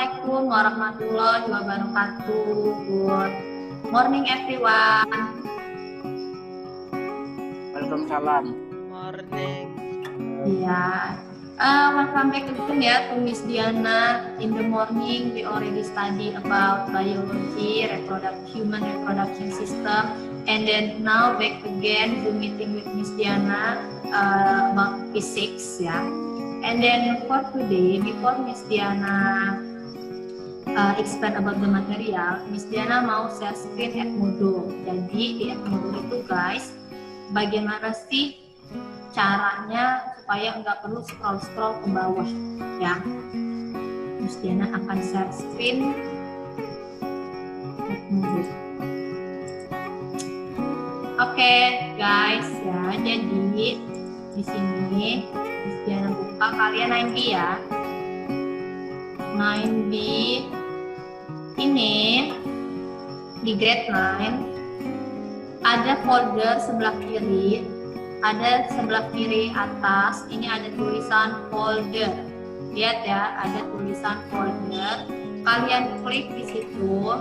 Assalamualaikum warahmatullahi wabarakatuh. Good morning everyone. Waalaikumsalam. Morning. Yeah. Welcome back again ya to Miss Diana. In the morning we already study about biology, human reproduction system, and then now back again Zoom meeting with Miss Diana about physics ya. And then for today, before Miss Diana explain about the material, Miss Diana mau share screen Edmodo. Jadi di Edmodo itu guys, bagaimana sih caranya supaya nggak perlu scroll ke bawah ya. Miss Diana akan share screen Edmodo. Oke guys ya, jadi di sini Miss Diana buka, kalian 9B ya. 9B ini di grade 9 ada folder sebelah kiri. Ada sebelah kiri atas, ini ada tulisan folder. Lihat ya, ada tulisan folder. Kalian klik di situ.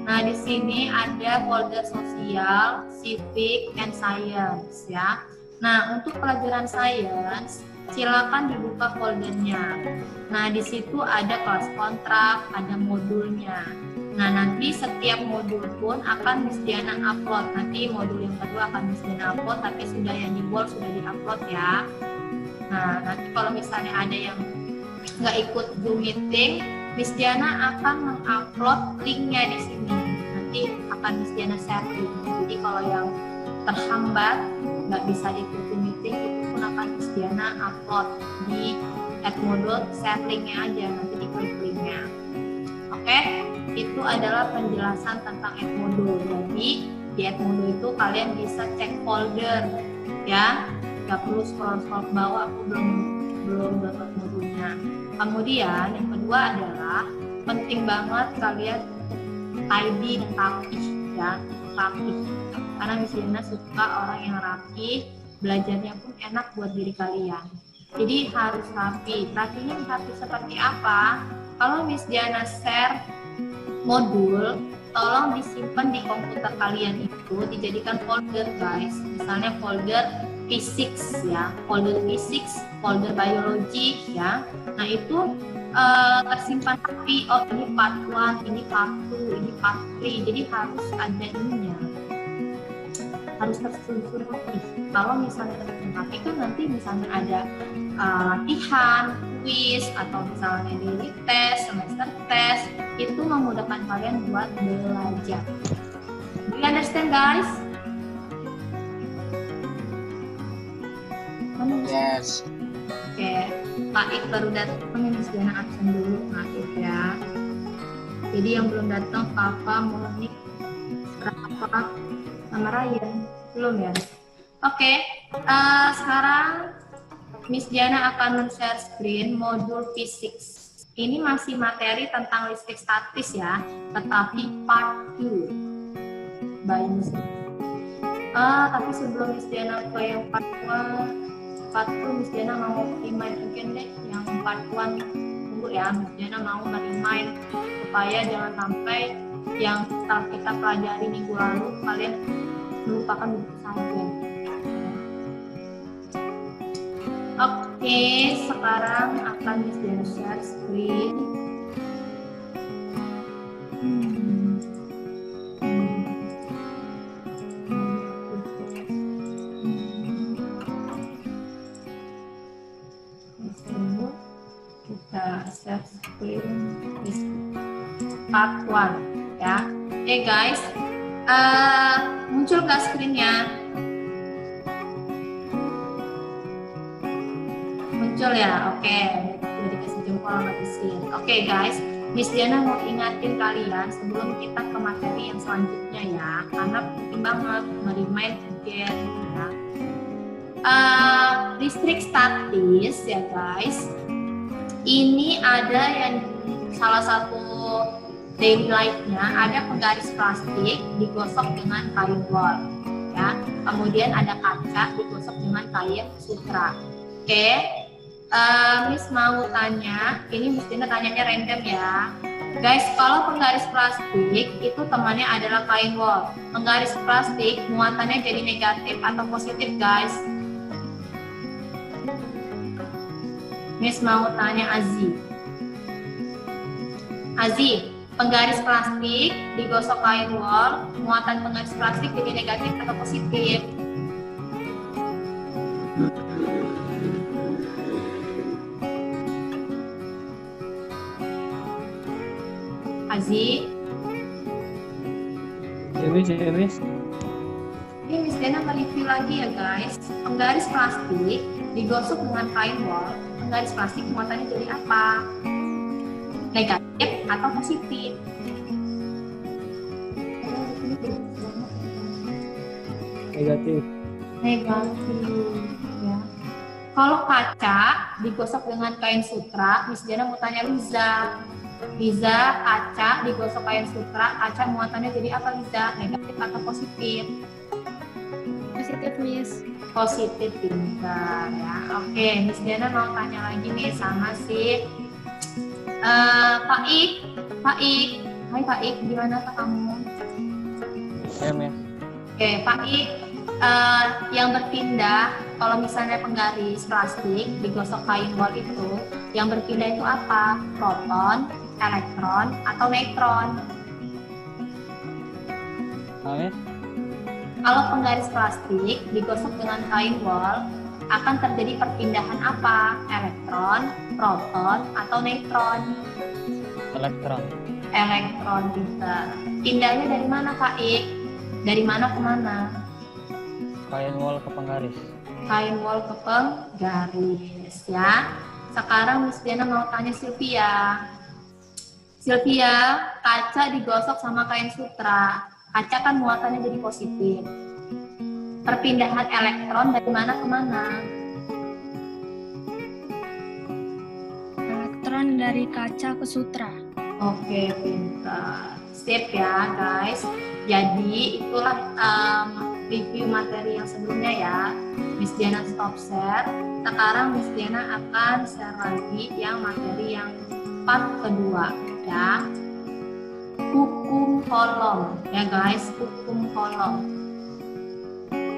Nah, di sini ada folder sosial, civic, and science ya. Nah, untuk pelajaran science, silakan dibuka foldernya. Nah, di situ ada kelas kontrak, ada modulnya. Nah, nanti setiap modul pun akan Miss Diana upload. Nanti modul yang kedua akan Miss Diana upload, tapi sudah yang di wall sudah di-upload ya. Nah, nanti kalau misalnya ada yang nggak ikut Zoom meeting, Miss Diana akan mengupload linknya di sini. Nanti akan Miss Diana share link. Jadi kalau yang terhambat nggak bisa ikut Zoom meeting, itu pun akan Miss Diana upload di Edmodo, share linknya aja, nanti diklik linknya. Oke? Itu adalah penjelasan tentang Edmodo. Jadi di Edmodo itu kalian bisa cek folder ya, nggak perlu scroll ke bawah, aku belum dapat modulnya. Kemudian yang kedua adalah penting banget kalian tidy dan rapih ya, rapih. Karena Miss Diana suka orang yang rapih, belajarnya pun enak buat diri kalian. Jadi harus rapi. Rapinya rapi seperti apa? Kalau Miss Diana share modul, tolong disimpan di komputer kalian itu, dijadikan folder guys. Misalnya folder physics ya, folder physics, folder biology ya. Nah itu tersimpan rapi. Oh ini part 1, ini part 2, ini part 3. Jadi harus ada ininya, harus tersusun rapi. Kalau misalnya tersusun rapi kan nanti misalnya ada latihan, quiz, atau misalnya daily test, semester test, itu memudahkan kalian buat belajar. Do you understand guys? Yes. Oke, Pak Ik baru datang, Miss Diana absen dulu Pak Ik ya. Jadi yang belum datang Papa, Monik, Rafa, sama Ryan belum ya? Oke, sekarang Miss Diana akan men-share screen modul physics. Ini masih materi tentang listrik statis ya, tetapi part 2 by Miss Diana. Tapi sebelum Miss Diana ke yang part 2, Miss Diana mau remind again deh yang part 1. Tunggu ya, Miss Diana mau remind supaya jangan sampai yang setelah kita pelajari minggu lalu kalian melupakan begitu saja. Oke, sekarang akan Miss Diana share screen. Kita share screen part 1 ya. Guys, muncul nggak screennya? Muncul ya, oke. Udah dikasih jempol sama Tisin. Oke guys, Miss Diana mau ingatin kalian sebelum kita ke materi yang selanjutnya ya, karena penting banget merimain again ya. Listrik statis ya guys, ini ada yang salah satu daily life-nya ada penggaris plastik digosok dengan kain wol ya, kemudian ada kaca digosok dengan kain sutra. Oke. Miss mau tanya, ini Miss Dina tanyanya random ya. Guys, kalau penggaris plastik itu temannya adalah kain wol. Penggaris plastik muatannya jadi negatif atau positif, guys? Miss mau tanya Azi. Azi, penggaris plastik digosok kain wol, muatan penggaris plastik jadi negatif atau positif? Azi? Ya, Miss. Ini Miss Dena mereview lagi ya guys. Penggaris plastik digosok dengan kain wol, penggaris plastik muatannya jadi apa? Negatif atau positif? Negatif. Negatif ya. Kalau kaca digosok dengan kain sutra, Miss Dena mau tanya Liza. Liza, kaca digosok kain sutra, kaca muatannya jadi apa Liza? Negatif atau positif? Positif, Miss. Positif, pintar ya. Oke, Miss Diana mau tanya lagi nih sama si Pak Ik. Pak Ik, hai Pak Ik, gimana Pak kamu? Ya, Miss. Oke, Pak Ik, yang berpindah kalau misalnya penggaris plastik digosok kain wol itu, yang berpindah itu apa? Proton, elektron, atau neutron? Miss. Kalau penggaris plastik digosok dengan kain wol, akan terjadi perpindahan apa? Elektron, proton, atau neutron? Elektron. Elektron, pintar. Pindahnya dari mana, Kak Ik? Dari mana ke mana? Kain wol ke penggaris. Kain wol ke penggaris, ya. Sekarang Miss Diana mau tanya Sylvia. Sylvia, kaca digosok sama kain sutra. Kaca kan muatannya jadi positif. Perpindahan elektron dari mana ke mana? Elektron dari kaca ke sutra. Oke, pintar. Sip ya, guys. Jadi, itulah review materi yang sebelumnya ya. Miss Diana stop share. Sekarang Miss Diana akan share lagi yang materi yang part kedua ya. Hukum kolom ya guys, hukum kolom.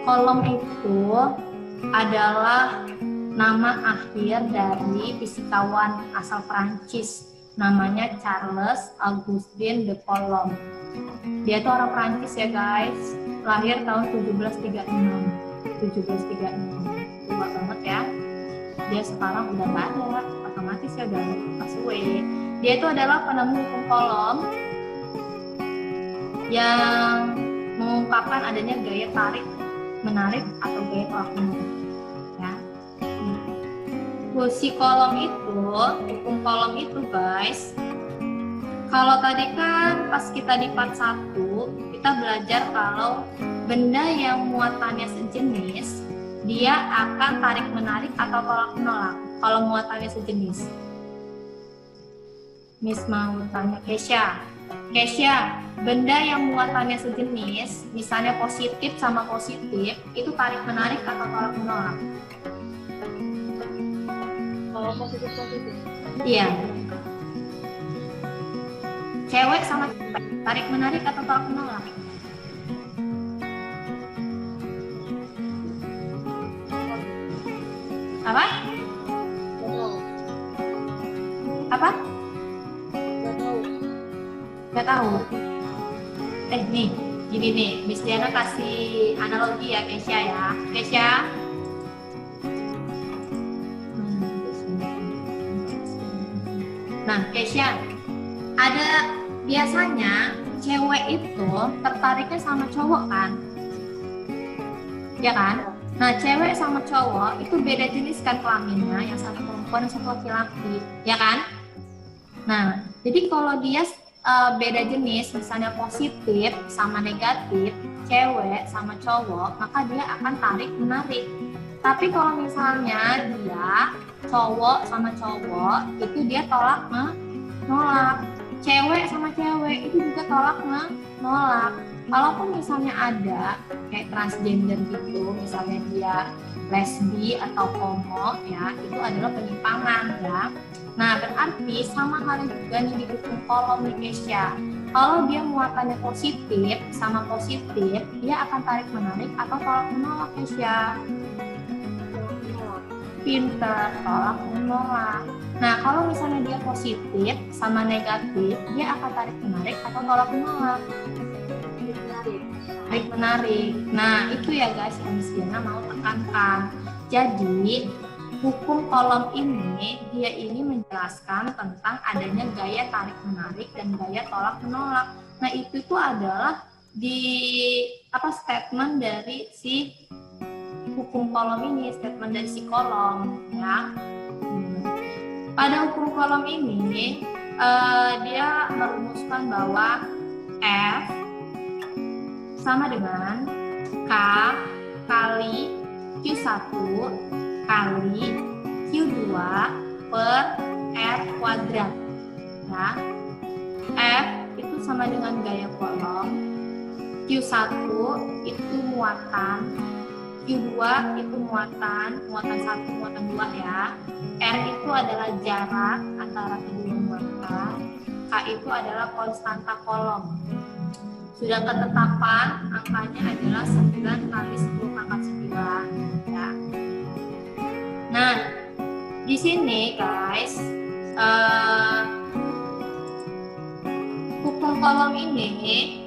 Kolom itu adalah nama akhir dari fisikawan asal Prancis, namanya Charles Augustin de Coulomb. Dia itu orang Prancis ya guys, lahir tahun 1736. Tua banget ya. Dia sekarang udah nggak ada, otomatis ya udah pas away. Dia itu adalah penemu hukum kolom yang mengungkapkan adanya gaya tarik menarik atau gaya tolak menarik ya. Fungsi kolom itu, hukum kolom itu guys, kalau tadi kan pas kita di part 1 kita belajar kalau benda yang muatannya sejenis dia akan tarik menarik atau tolak menolak kalau muatannya sejenis. Miss mau tanya Kesha, benda yang muatannya sejenis, misalnya positif sama positif, itu tarik menarik atau tolak menolak? Kalau positif. Iya. Cewek sama cewek, tarik menarik atau tolak menolak? Apa? Apa? Gak tahu. Nih, gini nih, Miss Diana kasih analogi ya, Kesha ya. Kesha. Nah, Kesha, ada biasanya cewek itu tertariknya sama cowok kan? Ya kan? Nah, cewek sama cowok itu beda jenis kan kelaminnya, yang satu perempuan, yang satu laki-laki, ya kan? Nah, jadi kalau dia beda jenis, misalnya positif sama negatif, cewek sama cowok, maka dia akan tarik menarik. Tapi kalau misalnya dia cowok sama cowok, itu dia tolak menolak. cewek sama cewek itu juga tolak menolak. Kalaupun misalnya ada kayak transgender gitu, misalnya dia lesbi atau homo ya, itu adalah penyimpangan ya. Nah, berarti sama halnya juga nih di hukum kolom nih Kesya. Kalau dia muatannya positif sama positif, dia akan tarik menarik atau tolak menolak Kesya. Pintar, tolak menolak. Nah, kalau misalnya dia positif sama negatif, dia akan tarik menarik atau tolak menolak. Tarik menarik. Nah, itu ya guys yang Miss Diana mau tekankan. Jadi hukum kolom ini dia ini menjelaskan tentang adanya gaya tarik menarik dan gaya tolak menolak. Nah, itu tuh adalah di statement dari si hukum kolom ini, statement dari si kolom ya. Pada hukum kolom ini dia merumuskan bahwa F sama dengan K kali Q1 kali Q2 per R kuadrat ya. F itu sama dengan gaya kolom, Q1 itu muatan, Q2 itu muatan 1, muatan 2 ya. R itu adalah jarak antara kedua muatan, K itu adalah konstanta kolom. Sudah ketetapan angkanya adalah 9 kali 10 pangkat 9 ya. Nah, di sini guys hukum kolom ini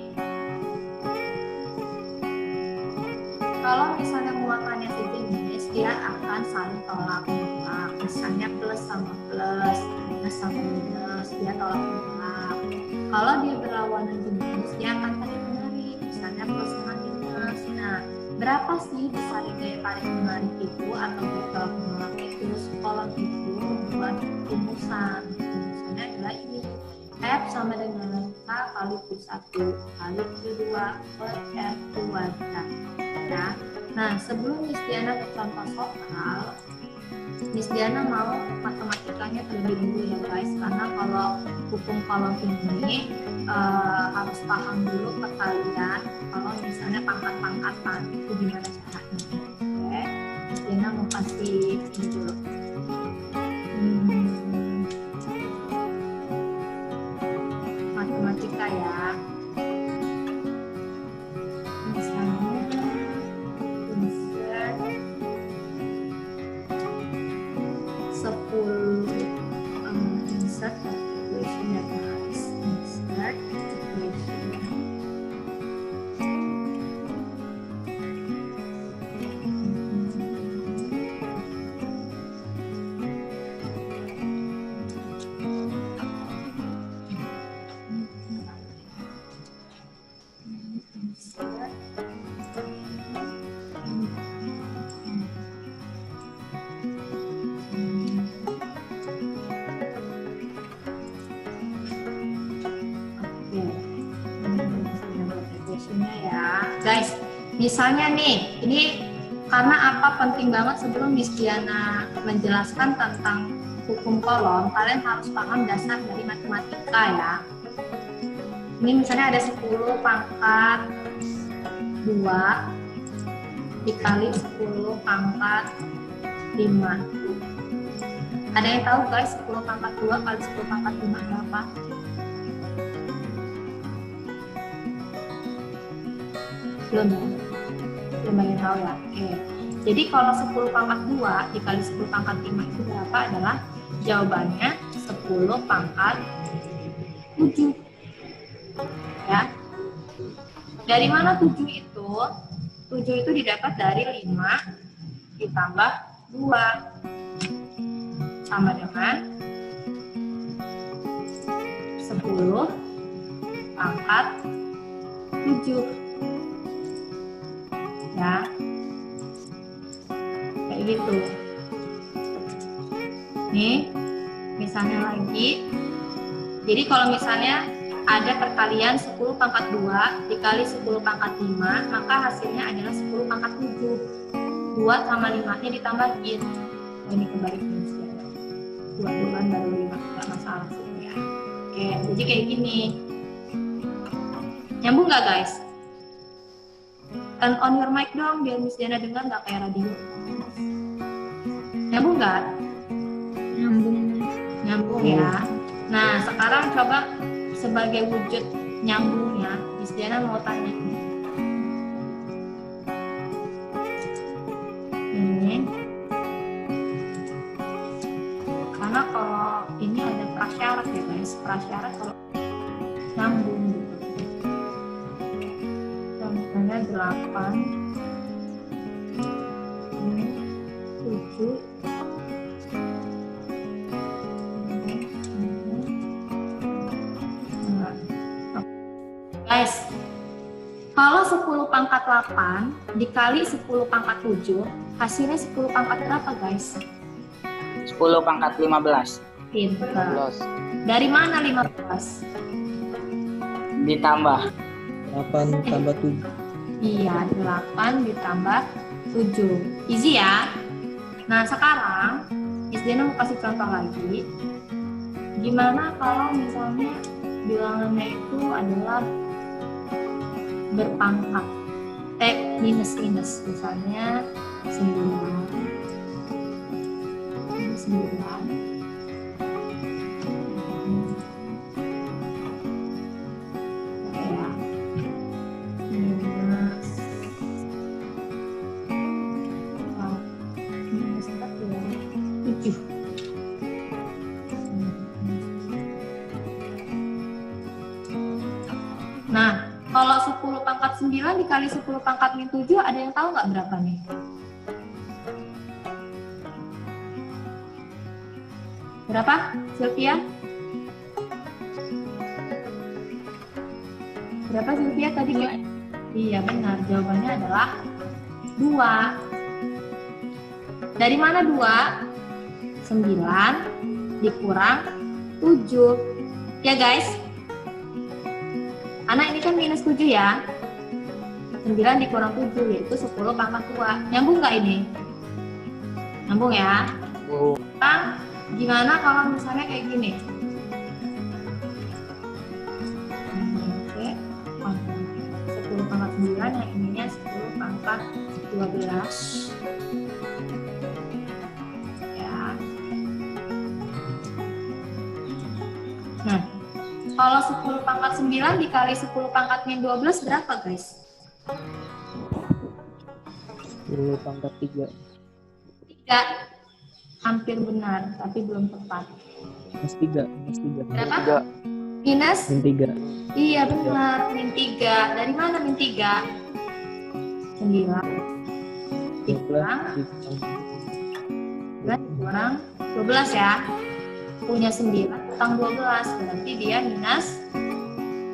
kalau misalnya muatannya sejenis, dia akan saling tolak menolak. Misalnya plus sama plus, minus sama minus, dia tolak menolak. Kalau dia berlawanan jenis, dia akan tarik menarik. Misalnya plus sama minus. Nah, berapa sih besar gaya tarik menarik itu atau gaya tolak menolak itu? Kolom itu membuat rumusan. Rumusannya adalah ini. F sama dengan K kali Q1 kali Q2 per R kuadrat. Ya. Nah, sebelum Miss Diana ke contoh soal, Miss Diana mau matematikanya terlebih dulu ya guys, karena kalau hukum kolom ini harus paham dulu ke kalian kalau misalnya pangkat-pangkatan itu gimana caranya. Oke, Miss Diana mau kasih ini dulu. Matematika ya. Insert equation ya guys, insert equation. Guys, misalnya nih, ini karena apa penting banget sebelum Miss Diana menjelaskan tentang hukum kolom, kalian harus paham dasar dari matematika ya. Ini misalnya ada 10 pangkat 2 dikali 10 pangkat 5. Ada yang tahu guys 10 pangkat 2 kali 10 pangkat 5 berapa? Belum ada yang tahu ya. Oke. Jadi kalau 10 pangkat 2 dikali 10 pangkat 5 itu berapa? Adalah jawabannya 10 pangkat 7. Ya. Dari mana 7 itu? 7 itu didapat dari 5 ditambah 2 sama dengan 10 pangkat 7. Ya, kayak gitu. Nih, misalnya lagi. Jadi kalau misalnya ada perkalian 10 pangkat 2 dikali 10 pangkat 5, maka hasilnya adalah 10 pangkat 7. 2 sama 5-nya ditambahin. Ini kembali ke 2 duluan baru 5, nggak masalah sih ya. Oke. Oke, jadi kayak gini. Nyambung nggak guys? Turn on your mic dong, biar Miss Diana dengar nggak kayak radio. Nyambung nggak? Nyambung, Miss. Nyambung ya. Nah, sekarang coba sebagai wujud nyambungnya, Miss Diana mau tanya. Ini. Karena kalau ini ada prasyarat ya guys, prasyarat kalau nyambung gitu. Contohnya 8, ini 7, guys, kalau 10 pangkat 8 dikali 10 pangkat 7, hasilnya 10 pangkat berapa guys? 10 pangkat 15. Pintar. Dari mana 15? Ditambah 8 tambah 7. Iya, 8 ditambah 7. Easy ya? Nah, sekarang Miss Diana mau kasih contoh lagi. Gimana kalau misalnya bilangannya itu adalah berpangkat minus misalnya 9 ya, minus 7. Nah, kalau 10 pangkat 9 dikali 10 pangkat min 7, ada yang tahu nggak berapa nih? Berapa, Sylvia? Berapa Sylvia tadi? Dua. Iya benar, jawabannya adalah 2. Dari mana 2? 9 dikurang 7. Ya guys? Anak ini kan minus 7 ya. 9 dikurang 7 yaitu 10 pangkat 2. Nyambung nggak ini? Nyambung ya? Sekarang gimana kalau misalnya kayak gini? Oke, 10 pangkat 9, yang ininya 10 pangkat 12. Ya. Nah, kalau 10 pangkat 9 dikali 10 pangkat min 12 berapa guys? 10 pangkat 3. 3. Hampir benar, tapi belum tepat. Minus 3. Berapa? Minus? Min 3. Iya benar, min 3. Dari mana min 3? 9 dikurang 12 ya. Punya 9 kurang 12, berarti dia minus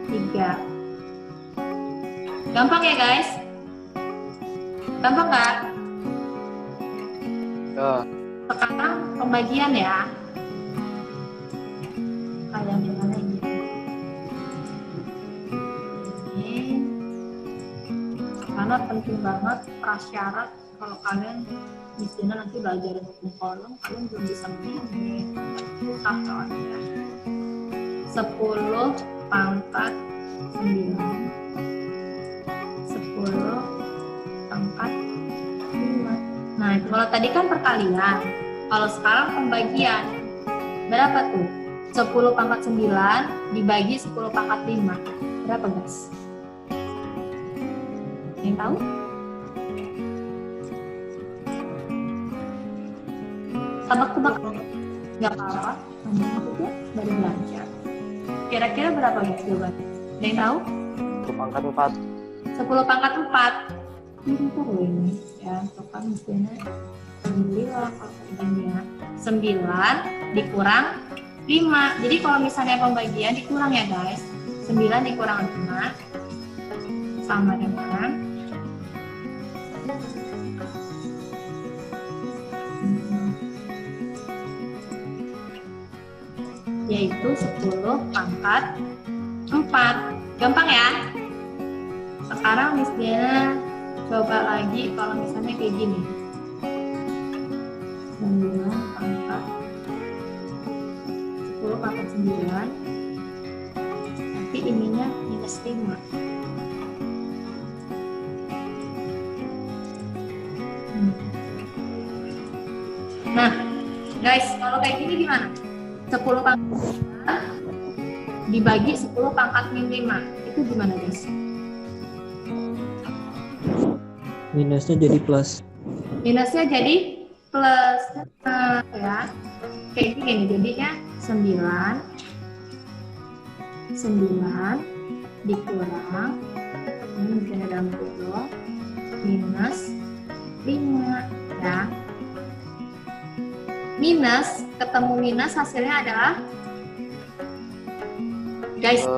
3. Gampang ya guys? Gampang nggak? Sekarang pembagian ya. Kayak gimana ini? Karena penting banget prasyarat. Kalau kalian di sini nanti belajar hukum kolom, kalian belum bisa begini. Susah soalnya. 10 pangkat 9. 10 pangkat 5. Nah, itu kalau tadi kan perkalian. Kalau sekarang pembagian. Berapa tuh? 10 pangkat 9 dibagi 10 pangkat 5. Berapa guys? Yang tahu? Tebak-tebak. Gak apa-apa. Maksudnya baru belajar. Kira-kira berapa guys jawabannya? Ada yang tahu? 10 pangkat 4. 10 pangkat 4. Pintar loh ini. Ya, total misalnya alhamdulillah kalau 9 dikurang 5. Jadi kalau misalnya pembagian dikurang ya guys. 9 dikurang 5 sama dengan yaitu 10 pangkat 4. Gampang ya? Sekarang Miss Diana coba lagi kalau misalnya kayak gini. 9 pangkat 10 pangkat 9 ininya minus 5. Nah, guys, kalau kayak gini gimana? 10 pangkat 9 dibagi 10 pangkat min 5. Itu gimana, guys? Minusnya jadi plus. Minusnya jadi plus. Ya. Kayak gini nih, jadinya 9 dikurang, ini mungkin ada dalam kurung, minus 5, ya. Minus, ketemu minus hasilnya adalah, guys,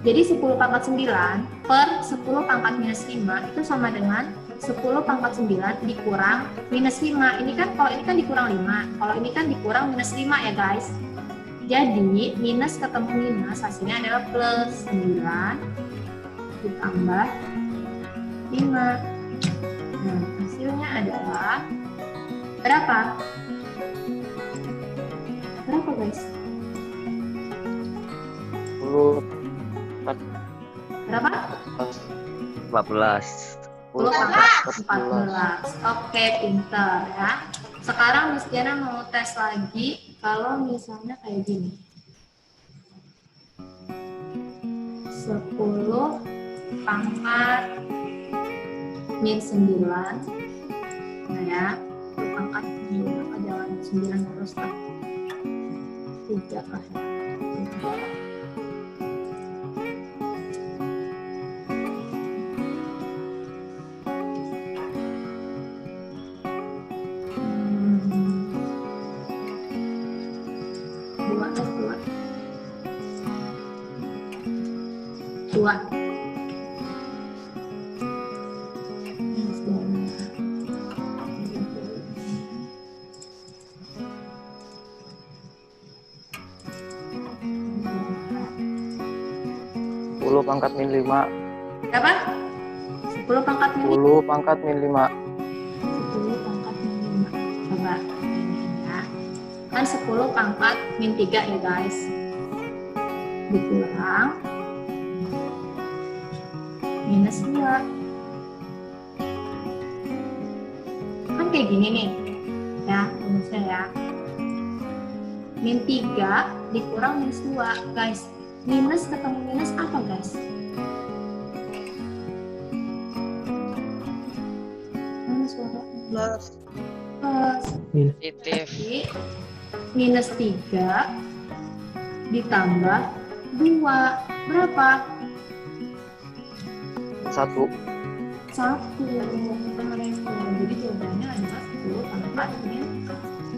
jadi 10 pangkat 9 per 10 pangkat minus 5 itu sama dengan 10 pangkat 9 dikurang minus 5. Ini kan, kalau ini kan dikurang 5, kalau ini kan dikurang minus 5 ya guys. Jadi minus ketemu minus hasilnya adalah plus 9 ditambah 5. Nah, hasilnya adalah berapa? Berapa guys? 10 Berapa? 14. 10 pangkat 14. Oke, pintar ya. Sekarang Miss Diana mau tes lagi kalau misalnya kayak gini. 10 pangkat min 9. Nah ya, 10 pangkat min apa, jangan 9 terus lah. 3 lah ya. 3. Dua. Sepuluh pangkat min 5. Berapa? 10 pangkat min 10 pangkat min 5. 10 pangkat min 5. Coba ini ya. Kan 10 pangkat min 3 ya guys. Dikurang minus 2. Kan kayak gini nih. Ya, rumusnya ya. Min 3 dikurang minus 2, guys. Minus ketemu minus apa, guys? Mana suara? Plus. Positif. Jadi, minus 3 ditambah 2. Berapa? 1. 1. Jadi jawabannya adalah 10 pangkat min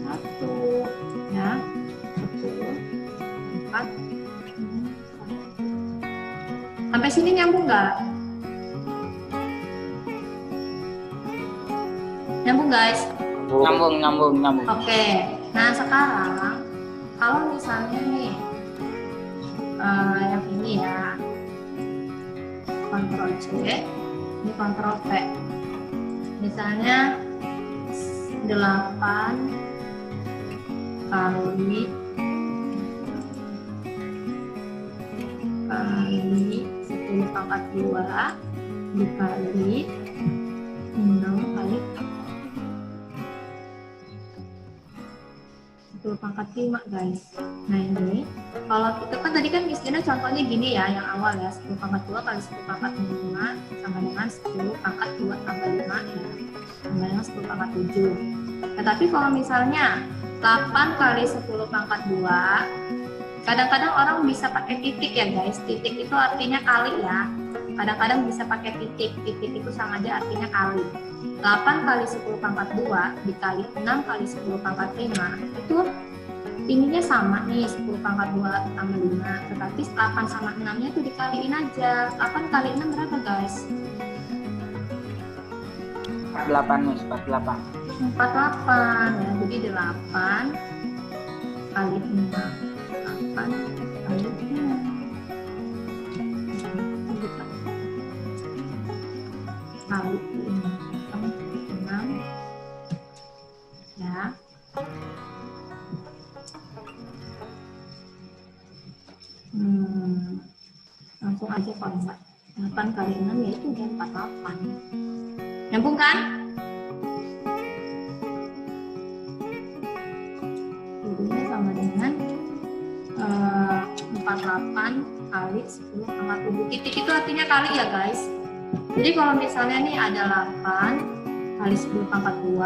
1. Ya. 10 pangkat min 1. Sampai sini nyambung nggak? Nyambung guys? Nyambung. Oke. Nah sekarang kalau misalnya nih yang ini ya, Ctrl C, ini Ctrl V. Misalnya 8 kali 10 pangkat 2 dikali 6 kali 10 pangkat 5 guys. Nah ini kalau kita kan tadi kan Miss Dina contohnya gini ya, yang awal ya, 10 pangkat 2 kali 10 pangkat 5 sama dengan 10 pangkat 2 tambah 5 ya, sama dengan 10 pangkat 7. Tetapi kalau misalnya 8 kali 10 pangkat 2, kadang-kadang orang bisa pakai titik ya guys. Titik itu artinya kali ya. Kadang-kadang bisa pakai titik. Titik itu sama aja artinya kali. 8 kali 10 pangkat 2 dikali 6 kali 10 pangkat 5 itu ininya sama nih, 10 pangkat 2 tambah 5. Tetapi 8 sama 6 nya itu dikaliin aja. 8 kali 6 berapa guys? 48 nih, 48. 48 ya. Jadi 8 kali 6. 8 kali 6. Kali 6 ya. 8 kali 6 yaitu udah 48. Nyambung kan? Jadinya sama dengan 48 kali 10 pangkat 7. Titik itu artinya kali ya guys. Jadi kalau misalnya nih ada 8 kali 10 pangkat 2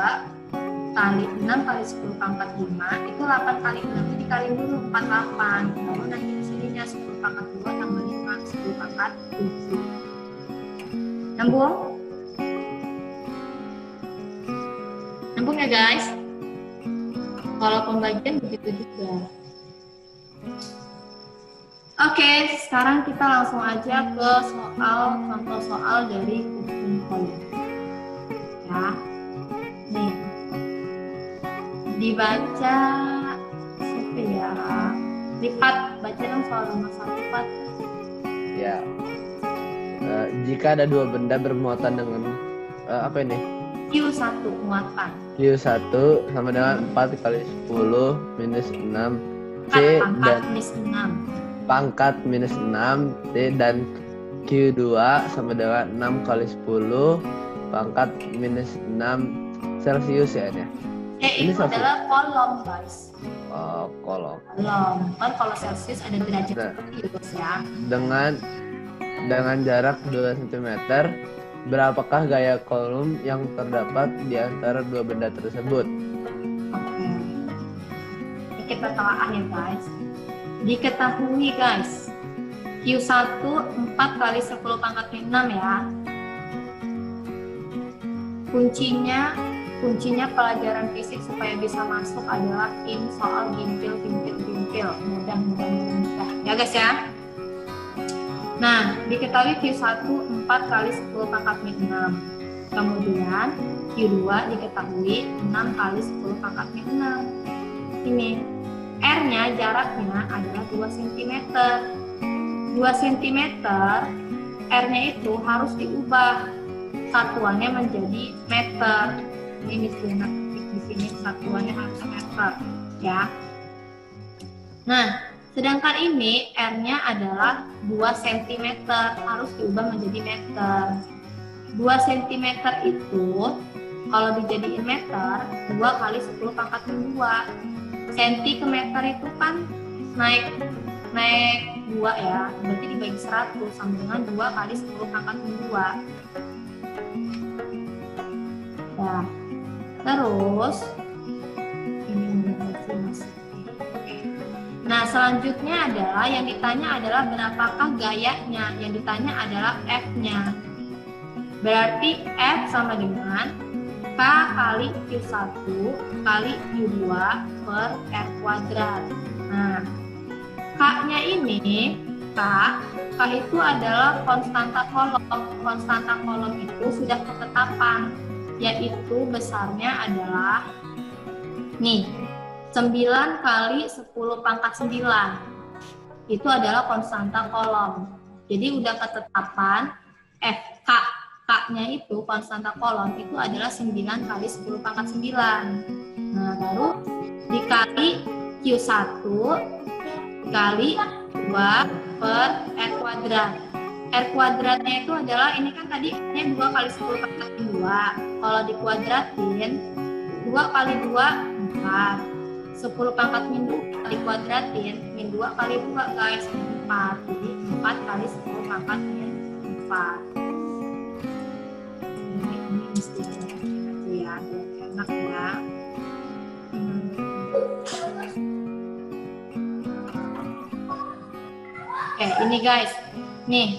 kali 6 kali 10 pangkat 5, itu 8 kali 6 itu dikali dulu 48. Lalu nanti di sininya 10 pangkat 2 tambah 5, 10 pangkat 7. Nyambung? Nyambung ya guys? Kalau pembagian begitu juga. Oke, sekarang kita langsung aja ke contoh soal dari hukum kolom. Ya, nih dibaca siapa ya? Lipat, baca dong soal nomor 1, Pak. Ya. Jika ada dua benda bermuatan dengan apa ini? Q1 muatan. Q1 sama dengan 4 kali 10 minus 6 C Pangkat dan minus 6. pangkat minus 6 T dan Q2 sama dengan 6 kali 10 pangkat minus 6 Celsius ya ini. Ini Celsius. adalah kolom guys. Oh, kolom. Kolom. Kan kalau Celsius ada derajat Nah. Celsius ya. Dengan jarak 2 cm, berapakah gaya kolom yang terdapat di antara dua benda tersebut? Oke. Ini kita telaah ya guys. Diketahui guys, Q1 4 kali 10 pangkat 6 ya. Kuncinya pelajaran fisik supaya bisa masuk adalah in soal gimpil. Mudah. Ya guys ya. Nah, diketahui Q1 4 kali 10 pangkat 6. Kemudian Q2 diketahui 6 kali 10 pangkat 6. Ini R-nya jaraknya adalah 2 cm. 2 cm R-nya itu harus diubah satuannya menjadi meter. Ini misalnya di sini satuannya harus meter ya. Nah, sedangkan ini R-nya adalah 2 cm, harus diubah menjadi meter. 2 cm itu kalau dijadiin meter, 2 kali 10 pangkat 2. Senti ke meter itu kan naik 2 ya, berarti dibagi 100 sama dengan 2 kali 10 pangkat 2. Ya, terus ini masih. Nah, selanjutnya adalah yang ditanya adalah berapakah gayanya. Yang ditanya adalah F-nya. Berarti F sama dengan K kali Q1 kali Q2 per R kuadrat. Nah, K-nya ini, K itu adalah konstanta kolom. Konstanta kolom itu sudah ketetapan, yaitu besarnya adalah nih 9 kali 10 pangkat 9. Itu adalah konstanta kolom. Jadi udah ketetapan K-nya itu konstanta kolom itu adalah 9 kali 10 pangkat 9. Nah, baru dikali Q1 dikali 2 per R kuadrat. R kuadratnya itu adalah, ini kan tadi R-nya 2 kali 10 pangkat 2. Kalau dikuadratin 2 kali 2 4. 10 pangkat min 2 kali kuadratin, min 2 kali 2 guys, min 4. Jadi 4 kali 10 pangkat min 4. Ini mesti aja ya, biar enak ya. Oke, ini guys. Nih,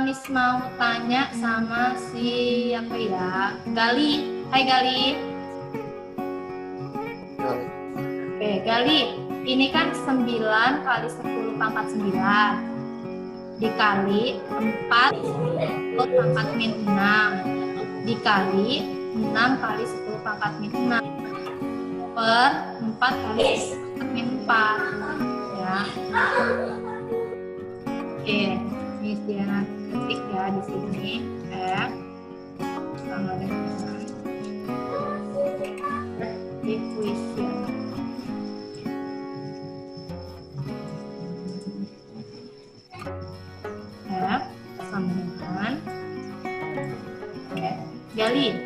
Miss mau tanya sama si apa ya? Gali. Hai Gali. Oke, Gali. Ini kan 9 kali 10 pangkat 9 dikali 4 pangkat min 6 dikali 6 kali 10 pangkat min 6 per 4 kali 10 pangkat min 4 ya. Oke, ini dia ketik ya di sini F sama dengan equation. F Gali.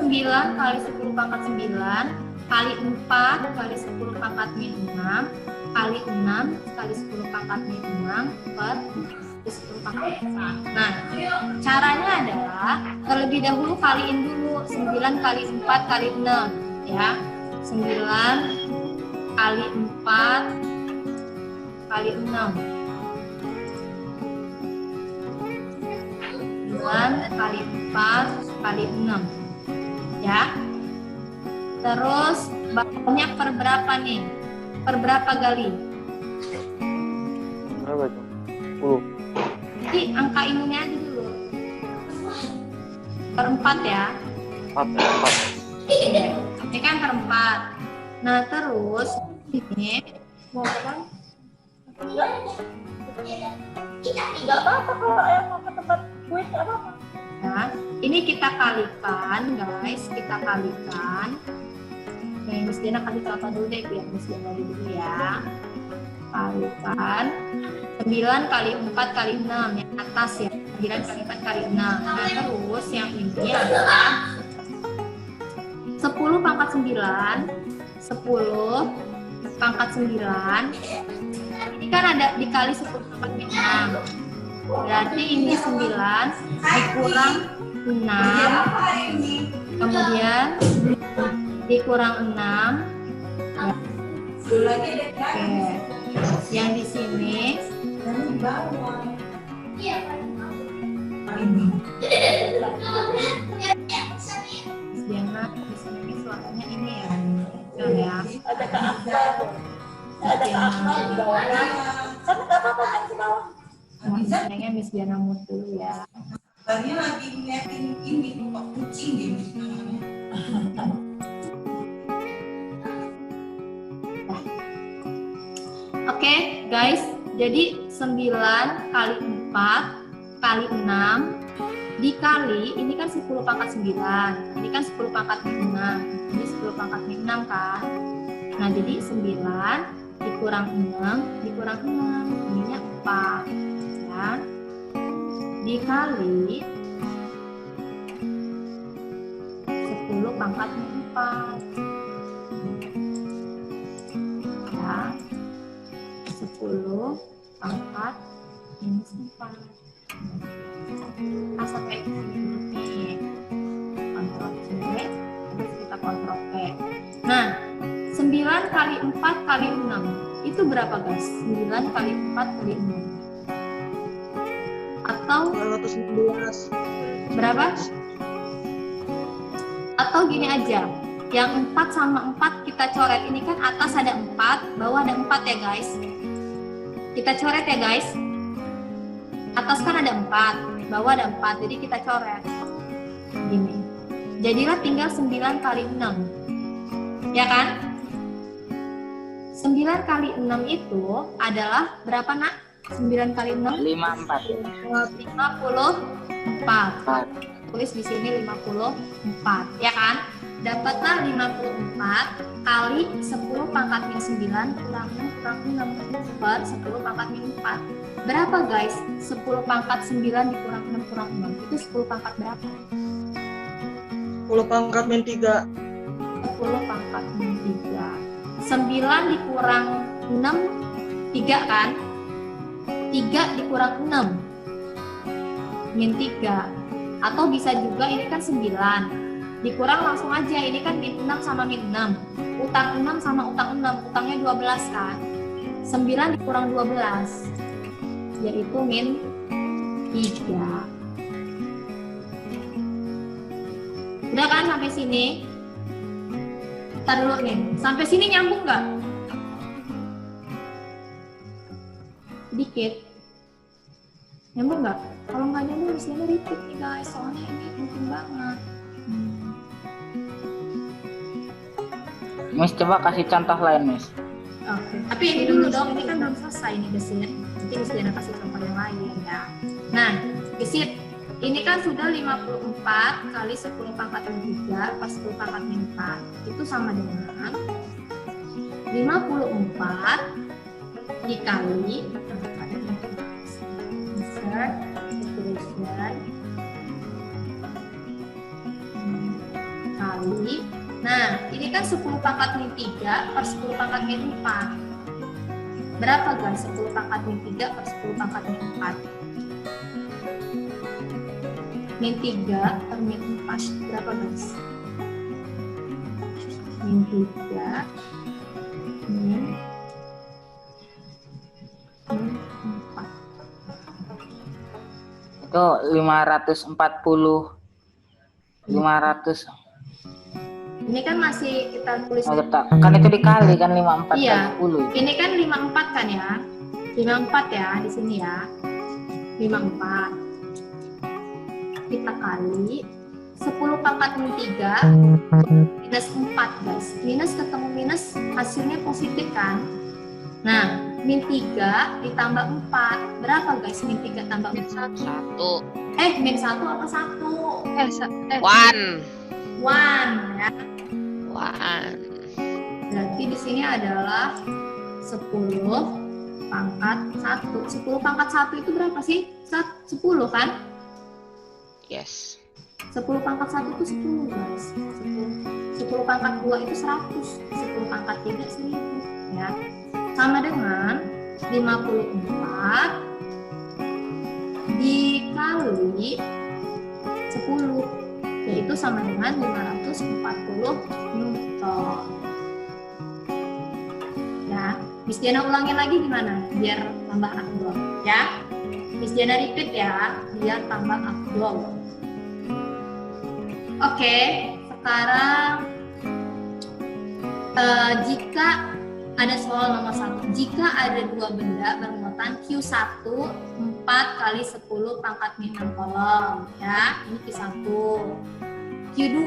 9 kali 10 pangkat 9 kali 4 kali 10 pangkat min 6 kali 6 kali 10 pangkat min 6 per 10 pangkat 1. Nah, caranya adalah terlebih dahulu kaliin dulu 9 kali 4 kali 6 ya. 9 kali 4 kali 6. 9 kali 4 kali 6 ya. Terus banyak per berapa nih? Per berapa Gali? Berapa tuh? 10. Jadi angka ininya aja dulu. Per 4 ya. 4. Ini kan per 4. Nah terus ini mau apa? Tidak apa-apa kalau yang mau ke tempat kuit apa-apa. Ya, ini kita kalikan guys, kita kalikan. Oke, Miss Diana kasih contoh dulu deh biar Miss Diana dulu ya. Kalikan 9 kali 4 kali 6 yang atas ya. 9 kali 4 kali 6. Nah terus yang ini adalah 10 pangkat 9 10 pangkat 9 ini kan ada dikali 10 pangkat 6. Berarti ini 9 dikurang 6 kemudian dikurang 6 ya. Oke. Yang di sini Diana di sini suaranya ini ya. Betul ya. Ada ke atas. Ada ke atas di bawahnya. Tapi enggak apa-apa kan di bawah. Sayangnya Miss Diana mute dulu ya. Tadi lagi ngeliatin ini kok kucing gitu. Oke, guys. Jadi 9 kali 4 kali 6 dikali ini kan 10 pangkat 9. Ini kan 10 pangkat min 6. Ini 10 pangkat min 6 kan. Nah, jadi 9 dikurang 6 dikurang 6. Ininya 4. Ya. Dikali 10 pangkat min 4 ya. 10 pangkat minus 4 asal kayak gini nih, kontrol C terus kita kontrol P. Nah 9 kali 4 kali 6 itu berapa guys? 9 kali 4 kali 6 atau 216. berapa? Atau gini aja, yang 4 sama 4 kita coret. Ini kan atas ada 4, bawah ada 4 ya guys. Kita coret ya guys. Atas kan ada 4, bawah ada 4, jadi kita coret. Gini. Jadilah tinggal 9 kali 6. Ya kan? 9 kali 6 itu adalah berapa nak? 9 kali 6? 54. 54. Tulis di sini 54, ya kan? Dapatlah 54 kali 10 pangkat min 9 kurang 6 kurang 6 per 10 pangkat min 4. Berapa guys? 10 pangkat 9 dikurang 6 kurang 6. Itu 10 pangkat berapa? 10 pangkat min 3. 10 pangkat min 3. 9 dikurang 6, 3 kan? 3 dikurang 6, min 3. Atau bisa juga ini kan 9. Dikurang langsung aja, ini kan min 6 sama min 6. Utang 6 sama utang 6, utangnya 12 kan? 9 dikurang 12, yaitu min 3. Udah kan sampai sini? Ntar dulu nih, sampai sini nyambung nggak? Dikit. Nyambung nggak? Kalau nggak nyambung, misalnya repeat nih guys, soalnya ini penting banget. Miss coba kasih contoh lain, Miss. Oke. Tapi ini dulu dong, ini kan belum selesai nih gesit. Nanti Miss Diana kasih contoh yang lain ya. Nah, gesit. Ini kan sudah 54 kali 10 pangkat min 3 pas 10 pangkat min 4. Itu sama dengan 54 dikali insert dan kali. Nah, ini kan 10 pangkat min 3 per 10 pangkat min 4. Berapa guys? 10 pangkat min 3 per 10 pangkat min 4. Min 3 per min 4. Berapa guys? Min 3 min 4. Itu 540. 500. Ini kan masih kita tulis. Oh, kan itu dikali kan 54 Iya. kali 10. Ini kan 54 kan ya? 54 ya di sini ya. 54. Kita kali 10 pangkat min 3 minus 4 guys. Minus ketemu minus hasilnya positif kan? Nah, min 3 ditambah 4. Berapa guys min 3 tambah 4? 1. Min 1 apa 1? 1. 1 ya. 1. Berarti di sini adalah 10 pangkat 1. 10 pangkat 1 itu berapa sih? 10 kan? Yes. 10 pangkat 1 itu 10 guys. 10 pangkat 2 itu 100. 10 pangkat 3 1000 ya. Sama dengan 54 dikali 10, yaitu sama dengan 540 Newton. Ya, Miss Diana ulangin lagi gimana? Biar tambah afdol ya. Miss Diana repeat ya, biar tambah afdol. Oke, sekarang jika ada soal nomor 1, jika ada dua benda bermuatan Q1 4 kali 10 pangkat min 6 kolom ya, ini Q1. Q2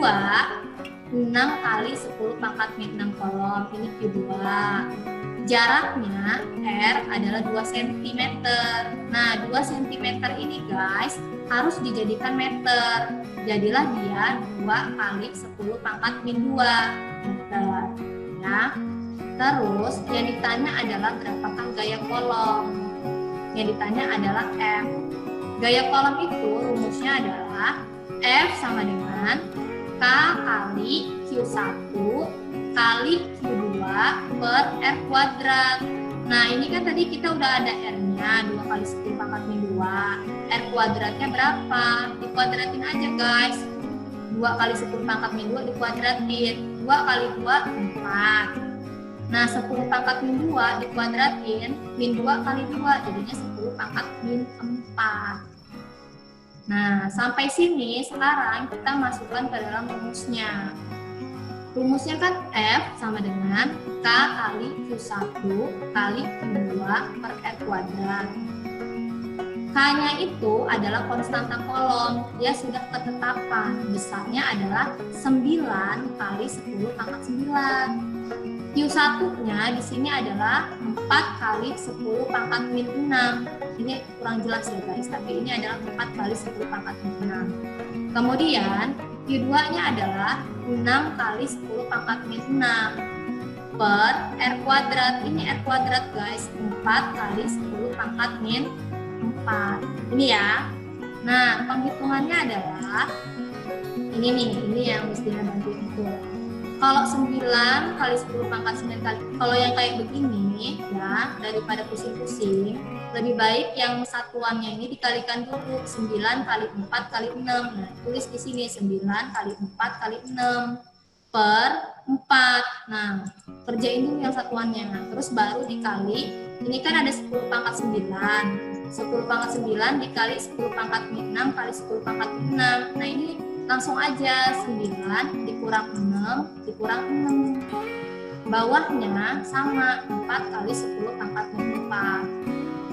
6 kali 10 pangkat min 6 kolom, ini Q2. Jaraknya R adalah 2 cm. Nah, 2 cm ini guys harus dijadikan meter. Jadilah dia 2 kali 10 pangkat min 2 meter ya. Terus yang ditanya adalah berapakah gaya kolom. Yang ditanya adalah F. Gaya kolom itu rumusnya adalah F sama dengan K kali Q1 kali Q2 per R kuadrat. Nah, ini kan tadi kita udah ada R-nya 2 kali 10 pangkat min 2. R kuadratnya berapa? Dikuadratin aja guys. 2 kali 10 pangkat min 2 dikuadratin. 2 kali 2 4. Nah, 10 pangkat min 2 dikuadratin min 2 kali 2 jadinya 10 pangkat min 4. Nah, sampai sini sekarang kita masukkan ke dalam rumusnya. Rumusnya kan F sama dengan K kali Q1 kali Q2 per R kuadrat. K-nya itu adalah konstanta kolom, dia sudah ketetapan. Besarnya adalah 9 kali 10 pangkat 9. Q1-nya di sini adalah 4 kali 10 pangkat min 6. Ini kurang jelas ya guys, tapi ini adalah 4 kali 10 pangkat min 6. Kemudian Q2-nya adalah 6 kali 10 pangkat min 6 per R kuadrat. Ini R kuadrat guys, 4 kali 10 pangkat min 4. Ini ya. Nah, penghitungannya adalah ini yang mesti bantu itu. Kalau 9 kali 10 pangkat 9 kali, kalau yang kayak begini ya, daripada pusing-pusing, lebih baik yang satuannya ini dikalikan dulu. 9 kali 4 kali 6. Nah, tulis di sini 9 kali 4 kali 6 per 4. Nah, kerjain dulu yang satuannya. Terus baru dikali, ini kan ada 10 pangkat 9. 10 pangkat 9 dikali 10 pangkat min 6 kali 10 pangkat min 6. Nah, ini langsung aja 9 dikurang 6 dikurang 6. Bawahnya sama 4 kali 10 pangkat min 4.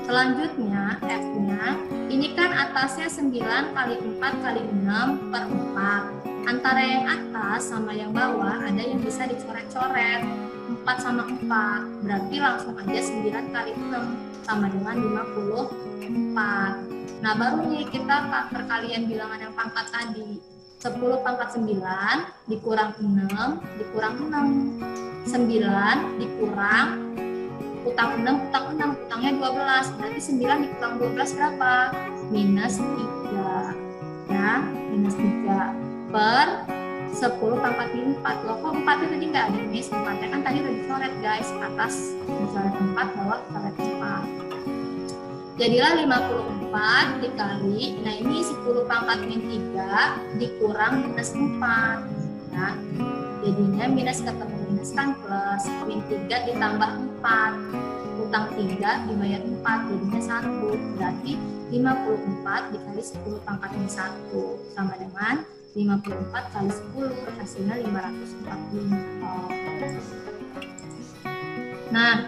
Selanjutnya F-nya, ini kan atasnya 9 kali 4 kali 6 per 4. Antara yang atas sama yang bawah ada yang bisa dicoret-coret. 4 sama 4, berarti langsung aja 9 kali 6 sama dengan 54. Nah, baru nih kita perkalian bilangan yang pangkat tadi. 10 pangkat 9 dikurang 6 dikurang 6. 9 dikurang utang 6 utangnya 12. Berarti 9 dikurang 12 berapa? Minus 3. ya, minus 3 per 10 pangkat min 4. Loh, kok 4 tadi nggak ada, Miss? 4-nya kan tadi udah dicoret, guys. Atas dicoret 4, bawah coret 4. Jadilah 54 dikali, nah ini 10 pangkat min 3 dikurang minus 4. Ya. Jadinya minus ketemu minus kan plus, min 3 ditambah 4. Utang 3 dibayar 4, jadinya 1. Berarti 54 dikali 10 pangkat min 1 sama dengan 54 kali 10, hasilnya 545. Nah,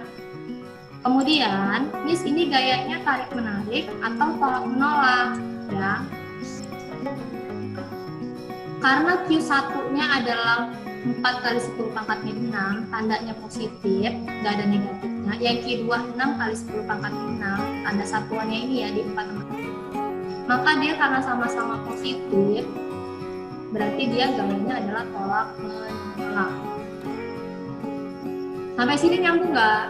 kemudian, Miss ini gayanya tarik menarik atau tolak menolak, ya. Karena Q1-nya adalah 4 kali 10 pangkat min 6, tandanya positif, nggak ada negatifnya. Yang Q2 6 kali 10 pangkat min 6, tanda satuannya ini ya di 4 teman-teman. Maka dia karena sama-sama positif, berarti dia gayanya adalah tolak menolak. Sampai sini nyambung nggak?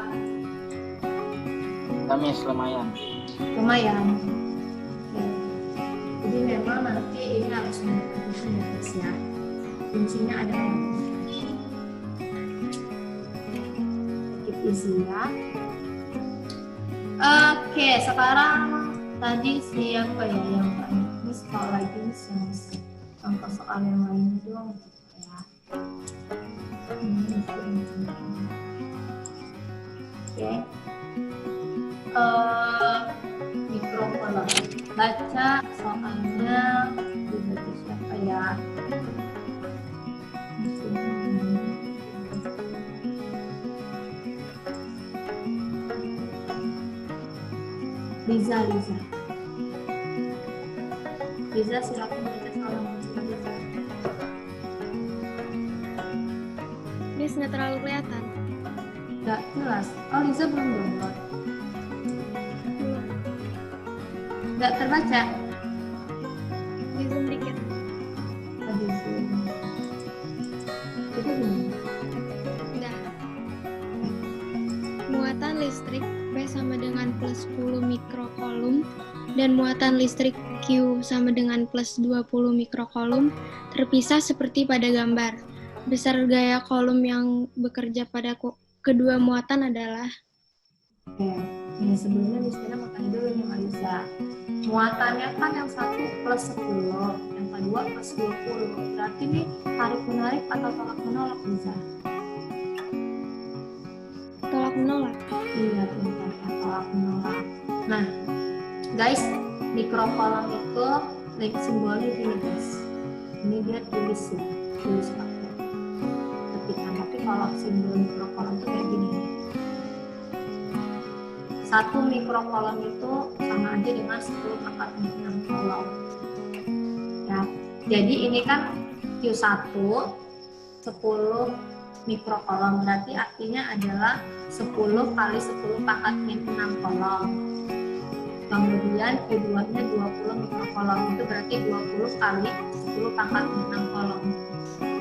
Miss, lumayan. Lumayan. Ya. Jadi memang nanti ini harus memperhatikan ya, guys ya. Kuncinya adalah keep easy ya. Oke, sekarang tadi siapa ya yang Miss kalau lagi yang contoh soal yang lain dong ya. Oke. Mikrokolom. Baca soalnya dibaca siapa ya? Liza silakan baca soal. Miss nggak terlalu kelihatan. Nggak jelas. Oh, Liza belum download. Nggak terbaca. Di zoom dikit. Tadi Zoom. Itu gimana? Udah. Muatan listrik P sama dengan plus 10 mikrokolom dan muatan listrik Q sama dengan plus 20 mikrokolom terpisah seperti pada gambar. Besar gaya kolom yang bekerja pada kedua muatan adalah. Oke, ini sebelumnya misalnya makanya dulu nih Marisa. Muatannya kan yang satu plus 10, yang kedua plus 20. Berarti nih tarik menarik atau tolak menolak bisa? Tolak menolak. Iya, pintar ya, tolak menolak. Nah, guys, mikrokolom itu like simbolnya gini guys. Ini dia tulis ya, tulis pakai ketikan. Tapi kalau simbol mikrokolom itu kayak gini. Satu mikrokolom itu sama aja dengan 10 pangkat min 6 kolom. Ya, jadi ini kan Q1 10 mikrokolom, berarti artinya adalah 10 kali 10 pangkat min 6 kolom. Kemudian Q2-nya 20 mikrokolom, itu berarti 20 kali 10 pangkat min 6 kolom.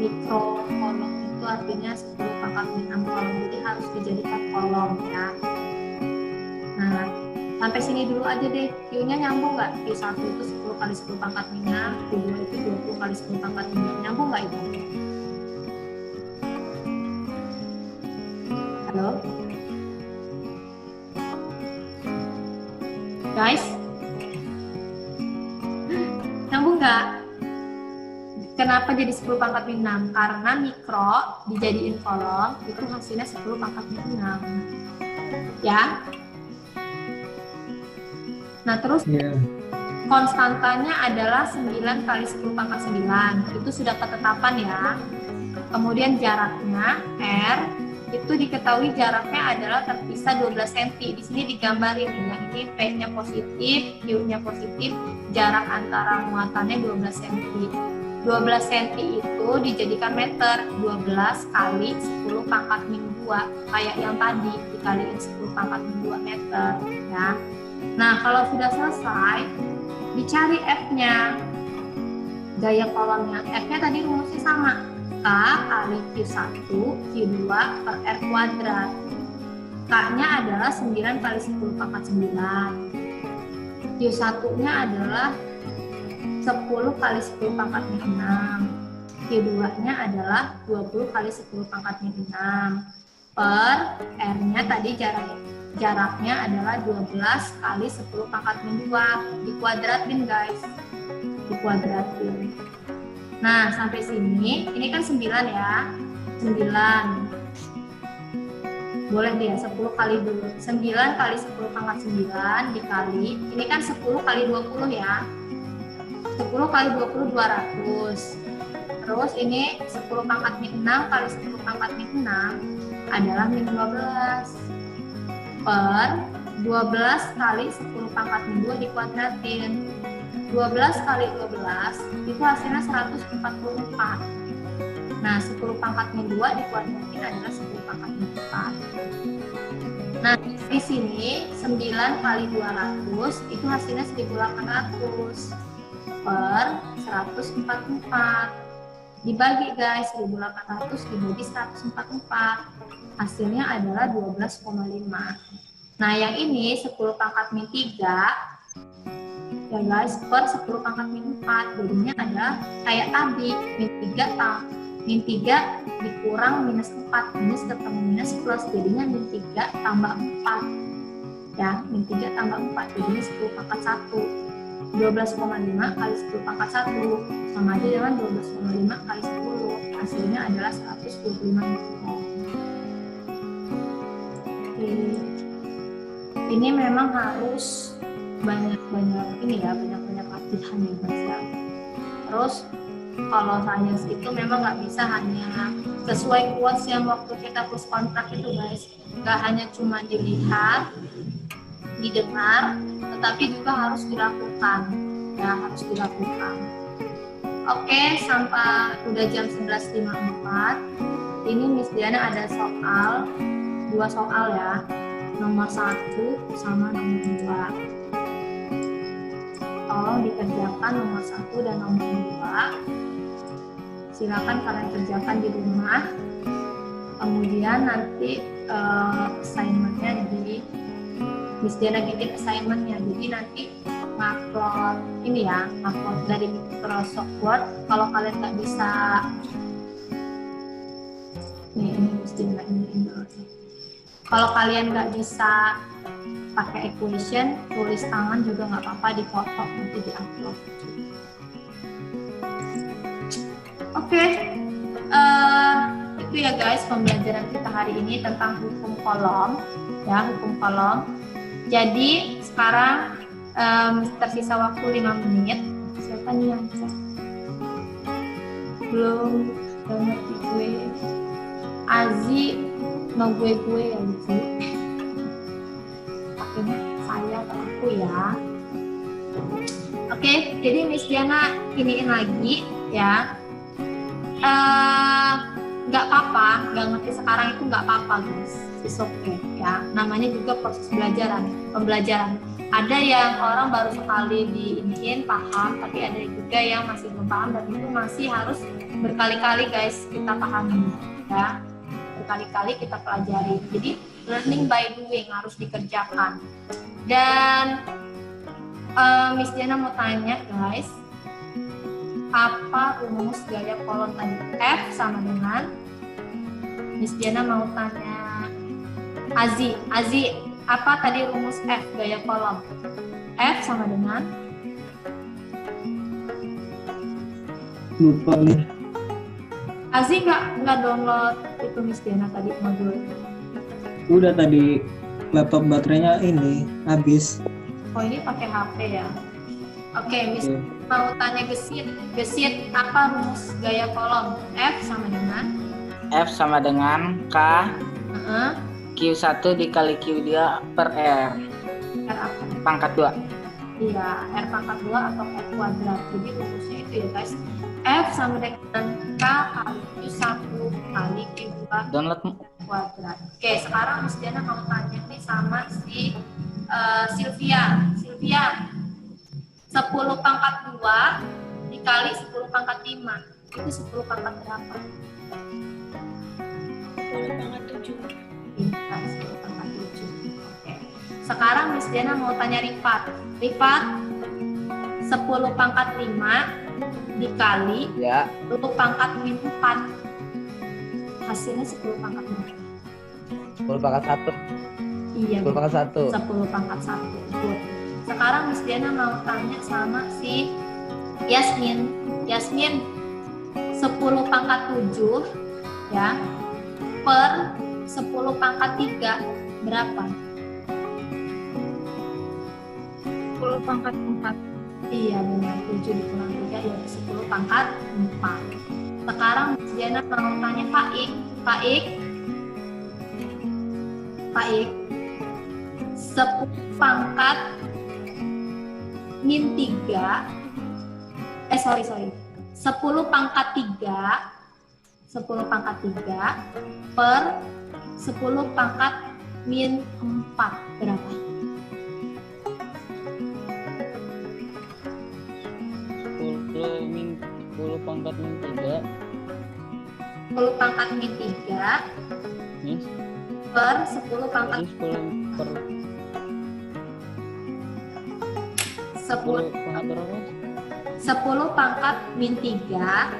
Mikrokolom itu artinya 10 pangkat min 6 kolom, jadi harus dijadikan kolom ya. Nah, sampai sini dulu aja deh. Q-nya nyambung nggak? Q1 itu 10 kali 10 pangkat min 6, Q2 itu 20 kali 10 pangkat min 6. Nyambung nggak itu? Halo? Guys? Nyambung nggak? Kenapa jadi 10 pangkat min 6? Karena mikro dijadiin kolom, itu hasilnya 10 pangkat min 6. Ya? Nah, terus konstantanya adalah 9 kali 10 pangkat 9. Itu sudah ketetapan ya. Kemudian jaraknya, R, itu diketahui jaraknya adalah terpisah 12 cm. Di sini digambarin ya, ini P-nya positif, Q-nya positif, jarak antara muatannya 12 cm. 12 cm itu dijadikan meter, 12 kali 10 pangkat min 2, kayak yang tadi, dikaliin 10 pangkat min 2 meter ya. Nah, kalau sudah selesai, dicari F-nya, gaya kolomnya. F-nya tadi rumusnya sama, K kali Q1, Q2 per R kuadrat. K-nya adalah 9 kali 10 pangkat 9. Q1-nya adalah 10 kali 10 pangkat min 6. Q2-nya adalah 20 kali 10 pangkat min 6. Per R-nya tadi jaraknya adalah 12 kali 10 pangkat min 2. Dikuadratin guys. Dikuadratin. Nah, sampai sini, ini kan 9 ya. 9. Boleh deh, 10 kali dulu. 9 kali 10 pangkat 9 dikali, ini kan 10 kali 20 ya. 10 kali 20, 200. Terus ini 10 pangkat min 6 kali 10 pangkat min 6 adalah min 12. Per 12 kali 10 pangkat min 2 dikuadratin. 12 kali 12 itu hasilnya 144. Nah, 10 pangkat min 2 dikuadratin adalah 10 pangkat min 4. Nah, di sini 9 kali 200 itu hasilnya 1800 per 144. Dibagi guys, 1800 dibagi 144. Hasilnya adalah 12,5. Nah, yang ini 10 pangkat min 3 ya guys, per 10 pangkat min 4. Jadinya adalah kayak tadi, min 3 dikurang minus 4, minus ketemu minus plus, jadinya min 3 tambah 4 ya, min 3 tambah 4 jadinya 10 pangkat 1. 12,5 kali 10 pangkat 1 sama aja dengan 12,5 kali 10, hasilnya adalah 125 mikron. Oke. Ini memang harus banyak-banyak ini ya, banyak-banyak latihan ya guys ya. Terus kalau sains itu memang nggak bisa hanya sesuai quotes yang waktu kita plus kontrak itu guys, nggak hanya cuma dilihat, didengar, tetapi juga harus dilakukan ya, harus dilakukan. Oke, sampai udah jam 11.54. Ini Miss Diana ada soal, 2 soal ya, nomor 1 sama nomor 2. Tolong dikerjakan nomor 1 dan nomor 2. Silakan kalian kerjakan di rumah. Kemudian nanti assignment-nya di Miss Diana bikin assignment-nya. Jadi nanti ngupload ini ya, ngupload dari Microsoft Word. Kalau kalian nggak bisa, ini Miss Diana ini dulu. Kalau kalian nggak bisa pakai equation, tulis tangan juga nggak apa-apa, dipoto nanti di-upload. Oke. Itu ya guys pembelajaran kita hari ini tentang hukum kolom ya, hukum kolom. Jadi sekarang tersisa waktu 5 menit. Siapa nih yang cek? Belum ngerti gue. Azi no gue ya Azi. Pakainya saya atau aku ya. Oke, jadi Miss Diana iniin lagi ya. Nggak apa-apa, nggak ngerti sekarang itu nggak apa-apa guys, it's okay ya. Namanya juga proses pembelajaran. Ada yang orang baru sekali diiniin paham, tapi ada juga yang masih belum paham, dan itu masih harus berkali-kali guys kita pahami ya, berkali-kali kita pelajari. Jadi learning by doing, harus dikerjakan. Dan Miss Diana mau tanya guys, apa rumus gaya kolom tadi? F sama dengan, Miss Diana mau tanya Azi, apa tadi rumus F gaya kolom? F sama dengan? Lupa nih. Azi nggak download itu Miss Diana tadi modul? Udah tadi, laptop baterainya ini habis. Oh ini pakai HP ya? Oke, Miss mau tanya gesit apa rumus gaya kolom? F sama dengan? F sama dengan K Q1 dikali Q2 per R. R apa? Pangkat 2. Iya, R pangkat 2 atau R kuadrat. Jadi rumusnya itu ya guys. F sama dengan K kali Q1 kali Q2 Download. kuadrat. Oke, sekarang Miss Diana mau tanya nih sama si Sylvia. 10 pangkat 2 dikali 10 pangkat 5 itu 10 pangkat berapa? 10 pangkat 7. Dikali 10 pangkat 7. Oke. Sekarang Miss Diana mau tanya Rifat. 10 10 pangkat 5 dikali Ya. 10 pangkat min 4. Hasilnya 10 pangkat berapa? 10 pangkat 1. Iya, 10 pangkat 1. 10 pangkat 1. Good. Sekarang Miss Diana mau tanya sama si Yasmin. Yasmin, 10 pangkat 7 ya per 10 pangkat 3 berapa? 10 pangkat 4. Iya benar, 7 dikurang 3 yaitu 10 pangkat 4. Sekarang Miss Diana mau tanya Pak Ik. Pak Ik, 10 pangkat min 3 10 pangkat 3 per 10 pangkat min 4 berapa? 10 pangkat min 3 10 pangkat min 3 Yes. per 10 pangkat Jadi 10 per 10 pangkat berapa? 10 pangkat min 3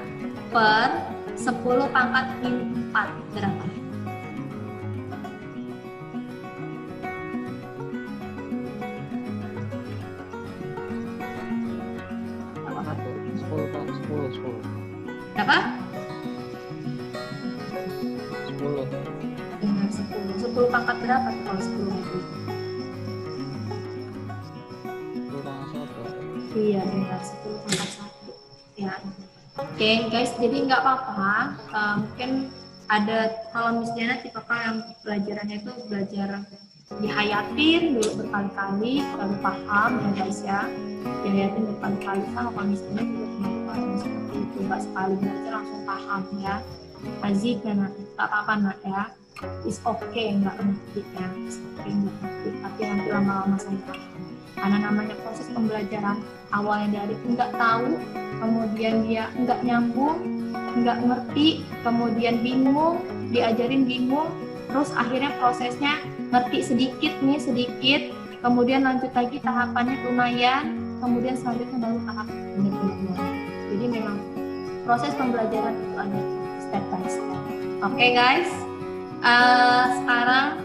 per 10 pangkat min 4 berapa? Satu. 10 pangkat 10. Berapa? 10. Benar 10 pangkat berapa tuh kalau 10 itu? 10 pangkat 1. Iya benar 10 pangkat 1 ya. Oke guys, jadi nggak apa-apa. Mungkin ada kalau Miss Diana tipe yang pelajarannya itu belajar dihayatin dulu berkali-kali baru paham ya guys ya. Dihayatin berkali-kali sama kalau Miss Diana juga punya pelajaran seperti itu, nggak sekali belajar langsung paham ya. Aziz ya nak, nggak apa-apa nak ya. Is okay nggak ngerti ya, is okay nggak ngerti, tapi nanti lama-lama saya paham. Karena namanya proses pembelajaran awalnya dari nggak tahu, kemudian dia nggak nyambung, nggak ngerti, kemudian bingung, diajarin bingung, terus akhirnya prosesnya ngerti sedikit, kemudian lanjut lagi tahapannya lumayan, kemudian selanjutnya baru tahap benar-benar. Jadi memang proses pembelajaran itu ada step by step. Oke guys, sekarang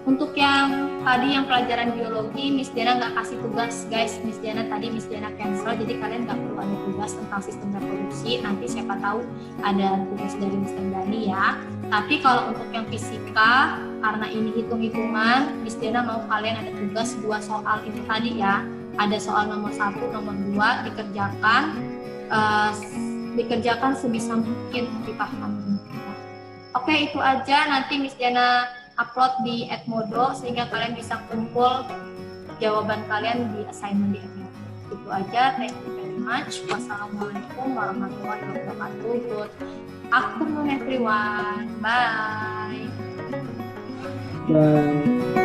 untuk yang tadi yang pelajaran biologi, Miss Diana nggak kasih tugas guys. Miss Diana cancel, jadi kalian nggak perlu ada tugas tentang sistem reproduksi. Nanti siapa tahu ada tugas dari Miss Dani ya. Tapi kalau untuk yang fisika, karena ini hitung-hitungan, Miss Diana mau kalian ada tugas 2 soal itu tadi ya. Ada soal nomor 1, nomor 2 dikerjakan sebisa mungkin dipahami. Oke, itu aja. Nanti Miss Diana upload di Edmodo sehingga kalian bisa kumpul jawaban kalian di assignment di Edmodo. Itu aja. Thank you very much. Wassalamualaikum warahmatullahi wabarakatuh. Good afternoon everyone. Bye. Bye.